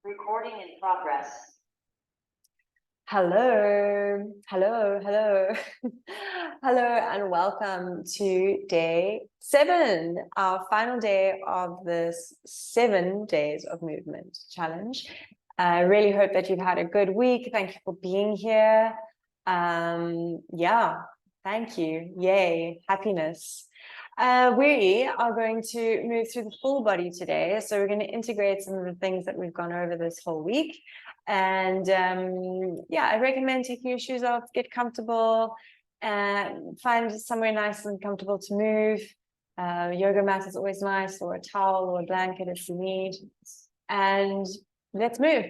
Recording in progress. Hello, hello, hello. Hello and welcome to day 7, our final day of this 7 days of movement challenge. I really hope that you've had a good week. Thank you for being here. Yeah, thank you. Yay, happiness. We are going to move through the full body today. So we're going to integrate some of the things that we've gone over this whole week. And yeah, I recommend taking your shoes off, get comfortable, and find somewhere nice and comfortable to move. Yoga mat is always nice, or a towel or a blanket if you need. And let's move.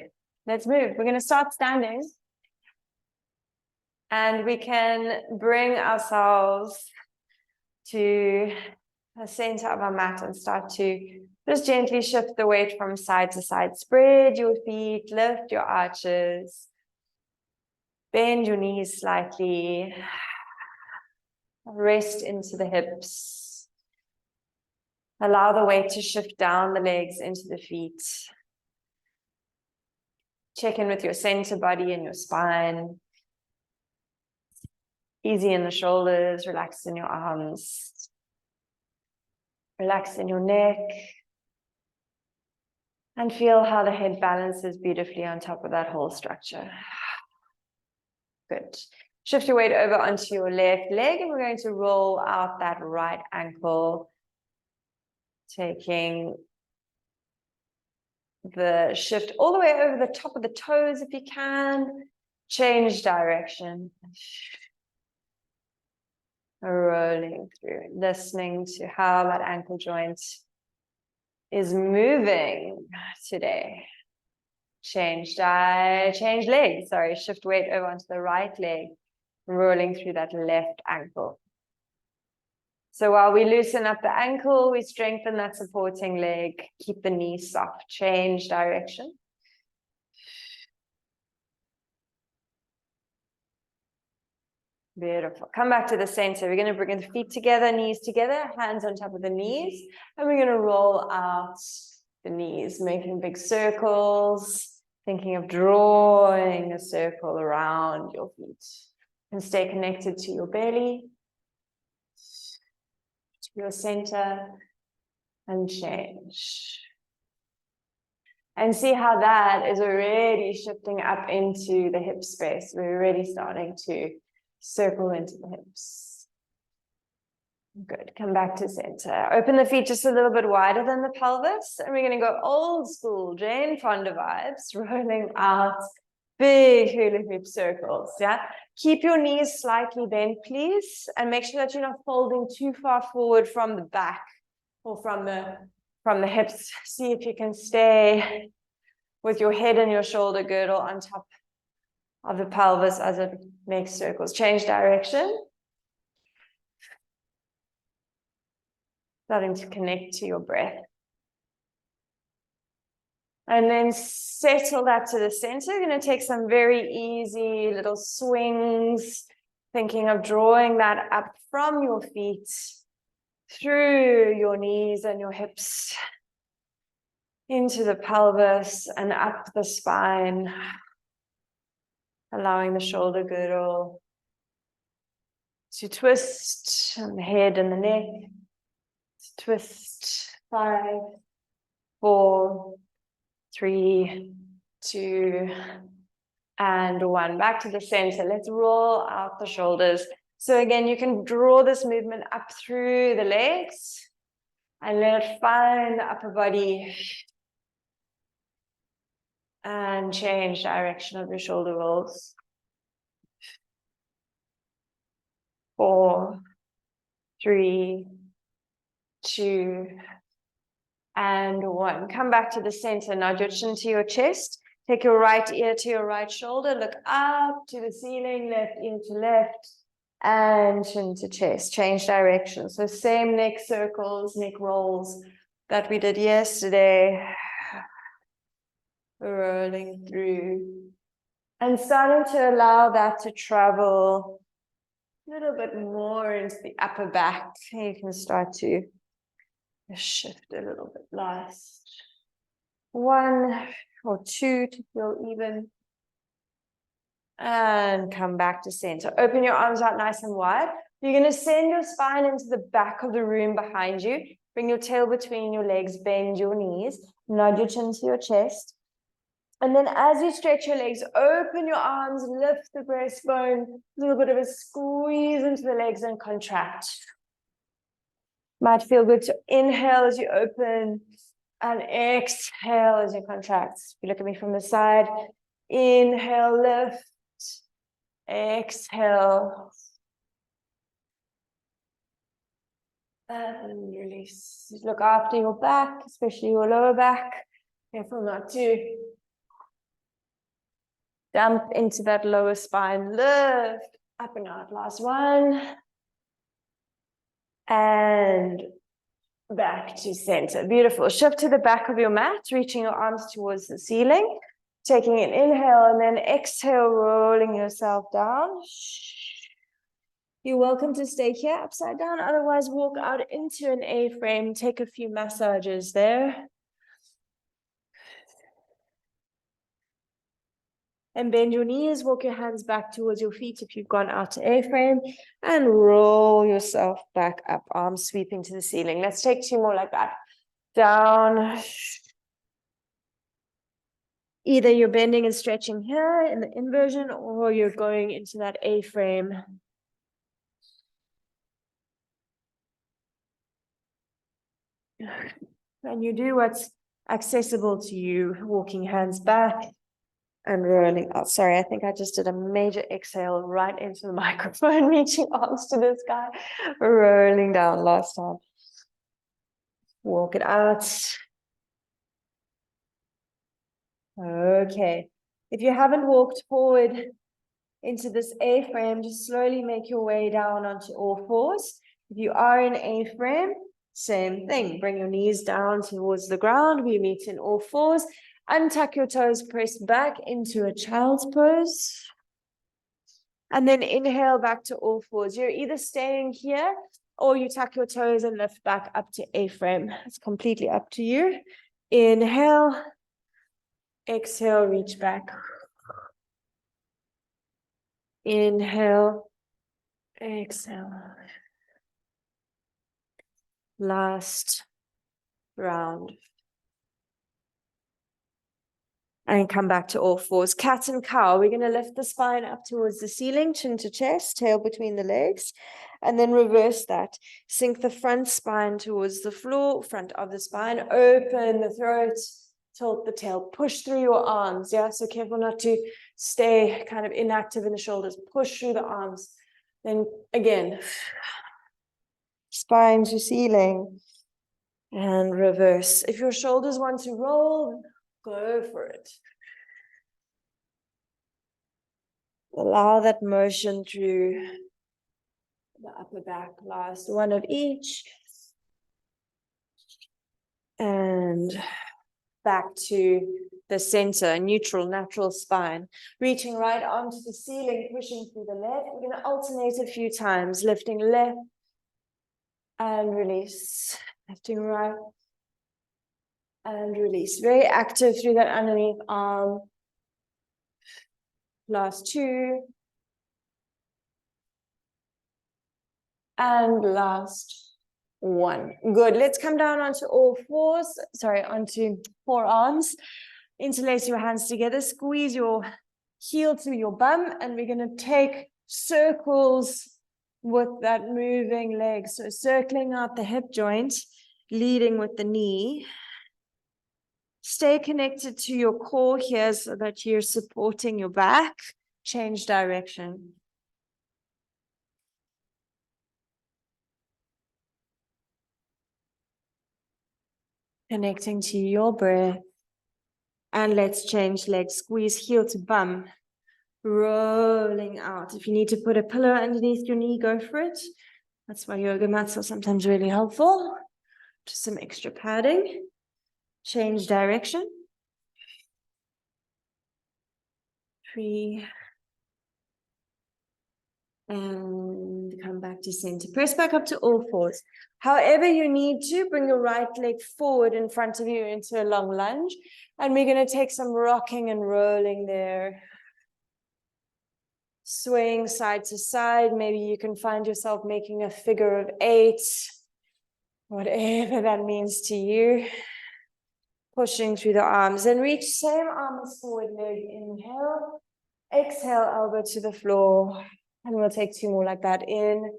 Let's move. We're going to start standing. And we can bring ourselves to the center of our mat and start to just gently shift the weight from side to side. Spread your feet, lift your arches, bend your knees slightly, rest into the hips. Allow the weight to shift down the legs into the feet. Check in with your center body and your spine. Easy in the shoulders, relax in your arms. Relax in your neck. And feel how the head balances beautifully on top of that whole structure. Good. Shift your weight over onto your left leg, and we're going to roll out that right ankle. Taking the shift all the way over the top of the toes if you can. Change direction. Rolling through, listening to how that ankle joint is moving today. Change leg, sorry, shift weight over onto the right leg, rolling through that left ankle. So while we loosen up the ankle, we strengthen that supporting leg, keep the knee soft, change direction. Beautiful. Come back to the center. We're going to bring the feet together, knees together, hands on top of the knees. And we're going to roll out the knees, making big circles, thinking of drawing a circle around your feet. And stay connected to your belly, to your center, and change. And see how that is already shifting up into the hip space. We're already starting to circle into the hips. Good. Come back to center. Open the feet just a little bit wider than the pelvis. And we're going to go old school Jane Fonda vibes, rolling out big hula hoop circles. Yeah. Keep your knees slightly bent, please. And make sure that you're not folding too far forward from the back or from the hips. See if you can stay with your head and your shoulder girdle on top of the pelvis as it makes circles. Change direction. Starting to connect to your breath. And then settle that to the center. You're going to take some very easy little swings, thinking of drawing that up from your feet, through your knees and your hips, into the pelvis and up the spine. Allowing the shoulder girdle to twist, and the head and the neck to twist. 5, 4, 3, 2, and 1. Back to the center. Let's roll out the shoulders. So again, you can draw this movement up through the legs and let it find the upper body. And change direction of your shoulder rolls. 4, 3, 2, and 1. Come back to the center. Nod your chin to your chest. Take your right ear to your right shoulder. Look up to the ceiling, left ear to left, and chin to chest. Change direction. So same neck circles, neck rolls that we did yesterday. Rolling through and starting to allow that to travel a little bit more into the upper back. You can start to shift a little bit. Last 1, or 2 to feel even. And come back to center. Open your arms out nice and wide. You're going to send your spine into the back of the room behind you. Bring your tail between your legs, bend your knees, nod your chin to your chest. And then as you stretch your legs, open your arms, lift the breastbone, a little bit of a squeeze into the legs and contract. Might feel good to inhale as you open and exhale as you contract. If you look at me from the side, inhale, lift, exhale, and release. Look after your back, especially your lower back. Careful not to dump into that lower spine. Lift up and out. Last one. And back to center. Beautiful. Shift to the back of your mat, reaching your arms towards the ceiling. Taking an inhale and then exhale, rolling yourself down. You're welcome to stay here upside down. Otherwise, walk out into an A-frame. Take a few massages there. And bend your knees, walk your hands back towards your feet if you've gone out to A-frame, and roll yourself back up, arms sweeping to the ceiling. Let's take 2 more like that. Down. Either you're bending and stretching here in the inversion, or you're going into that A-frame. And you do what's accessible to you, walking hands back and rolling out. Sorry, I think I just did a major exhale right into the microphone, reaching arms to the sky, rolling down last time. Walk it out. Okay. If you haven't walked forward into this A-frame, just slowly make your way down onto all fours. If you are in A-frame, same thing. Bring your knees down towards the ground. We meet in all fours. Untuck your toes, press back into a child's pose. And then inhale back to all fours. You're either staying here or you tuck your toes and lift back up to A-frame. It's completely up to you. Inhale. Exhale, reach back. Inhale. Exhale. Last round. And come back to all fours. Cat and cow. We're going to lift the spine up towards the ceiling, chin to chest, tail between the legs, and then reverse that. Sink the front spine towards the floor, front of the spine, open the throat, tilt the tail, push through your arms. Yeah, so careful not to stay kind of inactive in the shoulders. Push through the arms. Then again, spine to ceiling and reverse. If your shoulders want to roll, go for it. Allow that motion through the upper back. Last one of each. And back to the center, neutral, natural spine. Reaching right onto the ceiling, pushing through the left. We're going to alternate a few times, lifting left and release. Lifting right and release. Very active through that underneath arm. Last 2. And last 1. Good. Let's come down onto all fours. Sorry, onto forearms. Interlace your hands together. Squeeze your heel to your bum. And we're going to take circles with that moving leg. So circling out the hip joint, leading with the knee. Stay connected to your core here so that you're supporting your back. Change direction. Connecting to your breath. And let's change legs. Squeeze heel to bum. Rolling out. If you need to put a pillow underneath your knee, go for it. That's why yoga mats are sometimes really helpful. Just some extra padding. Change direction. 3. And come back to center. Press back up to all fours. However you need to, bring your right leg forward in front of you into a long lunge. And we're going to take some rocking and rolling there. Swaying side to side. Maybe you can find yourself making a figure of 8. Whatever that means to you. Pushing through the arms. And reach same arm as forward leg. Inhale. Exhale, elbow to the floor. And we'll take 2 more like that. In.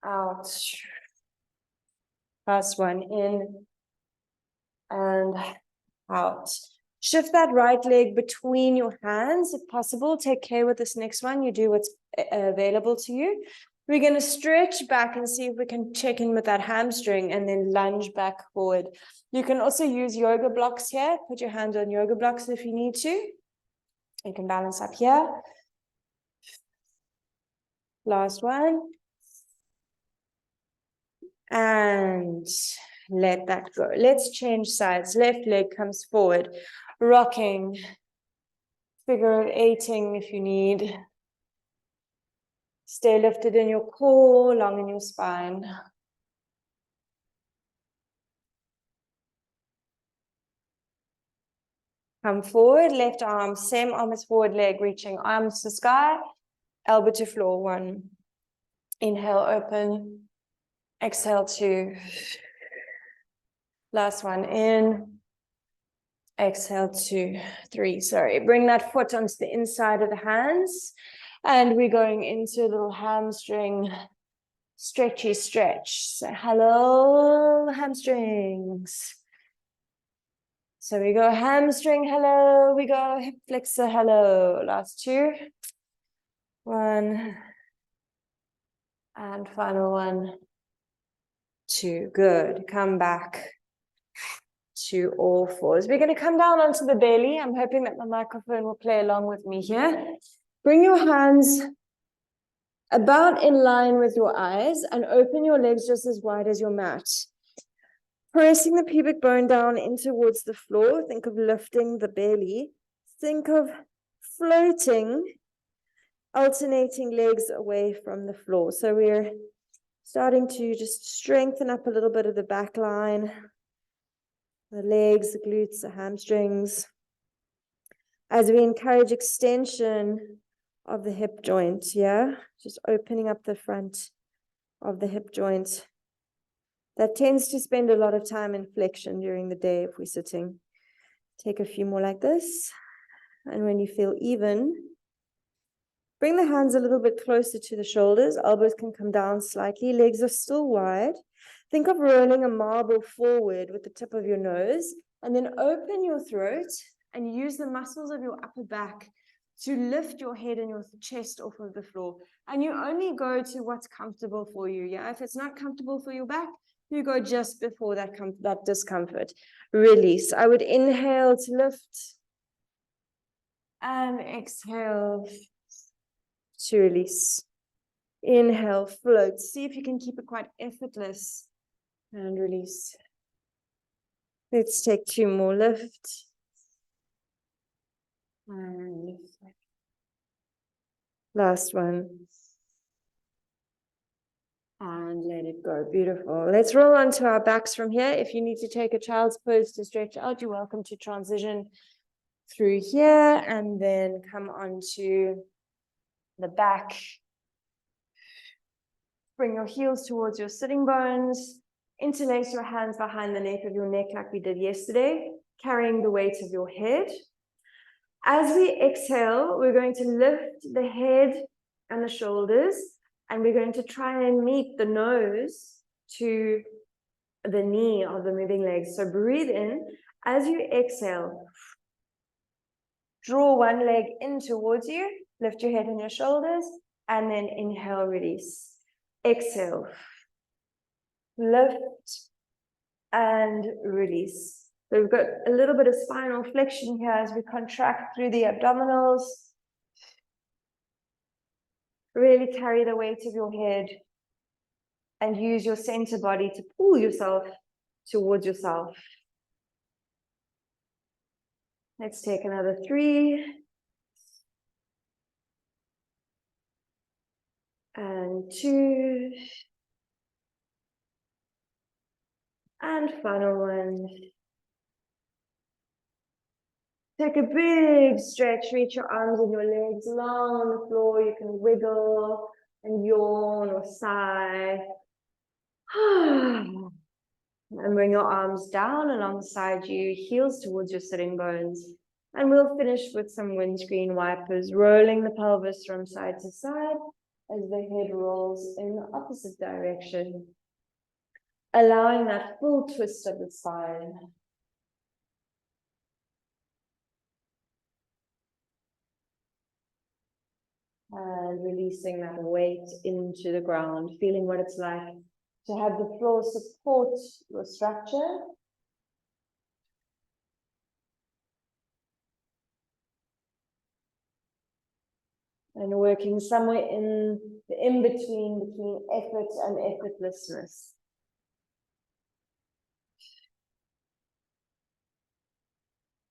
Out. Last one. In. And out. Shift that right leg between your hands if possible. Take care with this next one. You do what's available to you. We're going to stretch back and see if we can check in with that hamstring and then lunge back forward. You can also use yoga blocks here. Put your hands on yoga blocks if you need to. You can balance up here. Last one. And let that go. Let's change sides. Left leg comes forward. Rocking. Figure of 8ing if you need. Stay lifted in your core, long in your spine. Come forward, left arm, same arm as forward leg, reaching arms to sky, elbow to floor. 1. Inhale, open. Exhale, 2. Last one, in. Exhale, 2, 3. Sorry, bring that foot onto the inside of the hands. And we're going into a little hamstring stretchy stretch. So hello, hamstrings. So we go hamstring, hello. We go hip flexor, hello. Last 2. 1. And final 1, 2. Good. Come back to all fours. We're going to come down onto the belly. I'm hoping that my microphone will play along with me here. Bring your hands about in line with your eyes and open your legs just as wide as your mat. Pressing the pubic bone down in towards the floor. Think of lifting the belly. Think of floating, alternating legs away from the floor. So we're starting to just strengthen up a little bit of the back line, the legs, the glutes, the hamstrings, as we encourage extension of the hip joint, yeah? Just opening up the front of the hip joint. That tends to spend a lot of time in flexion during the day if we're sitting. Take a few more like this. And when you feel even, bring the hands a little bit closer to the shoulders. Elbows can come down slightly. Legs are still wide. Think of rolling a marble forward with the tip of your nose. And then open your throat and use the muscles of your upper back to lift your head and your chest off of the floor. And you only go to what's comfortable for you. Yeah, if it's not comfortable for your back, you go just before that discomfort. Release. I would inhale to lift and exhale to release. Inhale, float. See if you can keep it quite effortless and release. Let's take 2 more. Lift. And lift. Last one. And let it go. Beautiful. Let's roll onto our backs from here. If you need to take a child's pose to stretch out, you're welcome to transition through here and then come onto the back. Bring your heels towards your sitting bones. Interlace your hands behind the nape of your neck like we did yesterday, carrying the weight of your head. As we exhale, we're going to lift the head and the shoulders, and we're going to try and meet the nose to the knee of the moving legs. So breathe in. As you exhale, draw one leg in towards you, lift your head and your shoulders, and then inhale, release. Exhale, lift, and release. So we've got a little bit of spinal flexion here as we contract through the abdominals. Really carry the weight of your head and use your center body to pull yourself towards yourself. Let's take another 3. and 2. And final one. Take a big stretch, reach your arms and your legs long on the floor. You can wiggle and yawn or sigh. And bring your arms down alongside you, heels towards your sitting bones. And we'll finish with some windscreen wipers, rolling the pelvis from side to side as the head rolls in the opposite direction, allowing that full twist of the spine. And releasing that weight into the ground, feeling what it's like to have the floor support your structure. And working somewhere in the in-between between effort and effortlessness.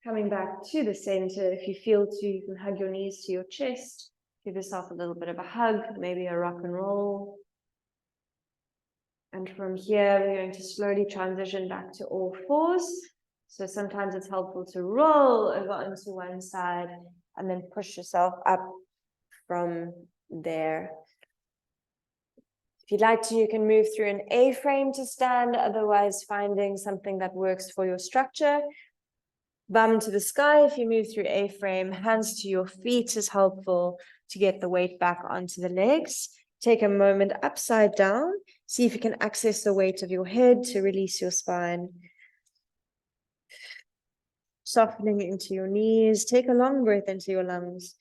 Coming back to the center, if you feel to, you can hug your knees to your chest. Give yourself a little bit of a hug, maybe a rock and roll. And from here, we're going to slowly transition back to all fours. So sometimes it's helpful to roll over onto one side and then push yourself up from there. If you'd like to, you can move through an A-frame to stand, otherwise finding something that works for your structure. Bum to the sky if you move through A-frame. Hands to your feet is helpful to get the weight back onto the legs. Take a moment upside down. See if you can access the weight of your head to release your spine. Softening into your knees. Take a long breath into your lungs.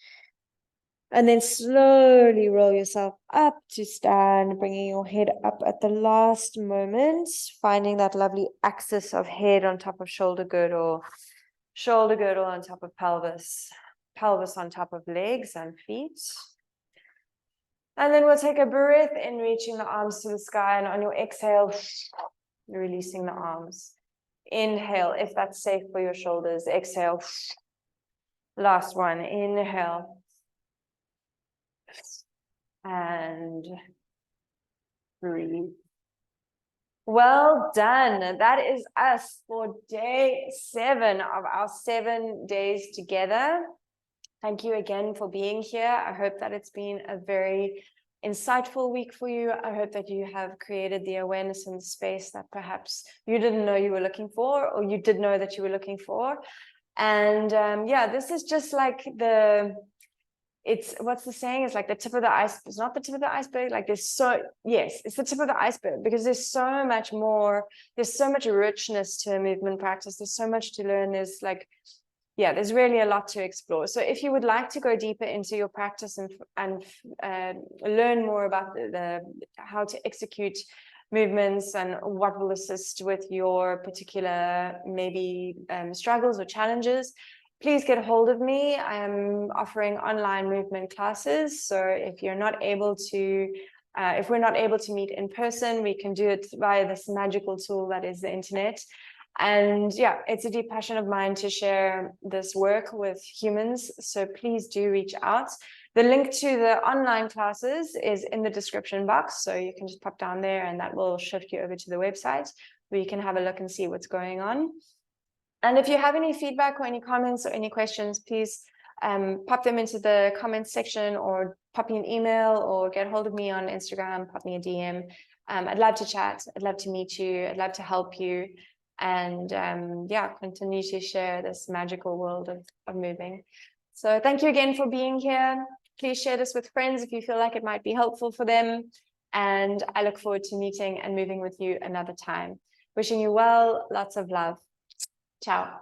And then slowly roll yourself up to stand, bringing your head up at the last moment, finding that lovely axis of head on top of shoulder girdle on top of pelvis, pelvis on top of legs and feet. And then we'll take a breath in, reaching the arms to the sky, and on your exhale, releasing the arms. Inhale, if that's safe for your shoulders. Exhale. Last one, inhale. And breathe. Well done. That is us for day 7 of our 7 days together. Thank you again for being here. I hope that it's been a very insightful week for you. I hope that you have created the awareness and the space that perhaps you didn't know you were looking for, or you did know that you were looking for. And yeah, this is just like it's what's the saying? It's like the tip of the iceberg. It's not the tip of the iceberg. Like yes, it's the tip of the iceberg, because there's so much more. There's so much richness to a movement practice. There's so much to learn. There's really a lot to explore. So if you would like to go deeper into your practice and learn more about how to execute movements and what will assist with your particular maybe struggles or challenges, please get a hold of me. I am offering online movement classes. So if you're not able to, if we're not able to meet in person, we can do it via this magical tool that is the internet. And yeah, it's a deep passion of mine to share this work with humans. So please do reach out. The link to the online classes is in the description box. So you can just pop down there and that will shift you over to the website where you can have a look and see what's going on. And if you have any feedback or any comments or any questions, please pop them into the comments section, or pop me an email, or get hold of me on Instagram, pop me a DM. I'd love to chat. I'd love to meet you. I'd love to help you. And yeah, continue to share this magical world of moving. So thank you again for being here. Please share this with friends if you feel like it might be helpful for them. And I look forward to meeting and moving with you another time. Wishing you well, lots of love. Ciao.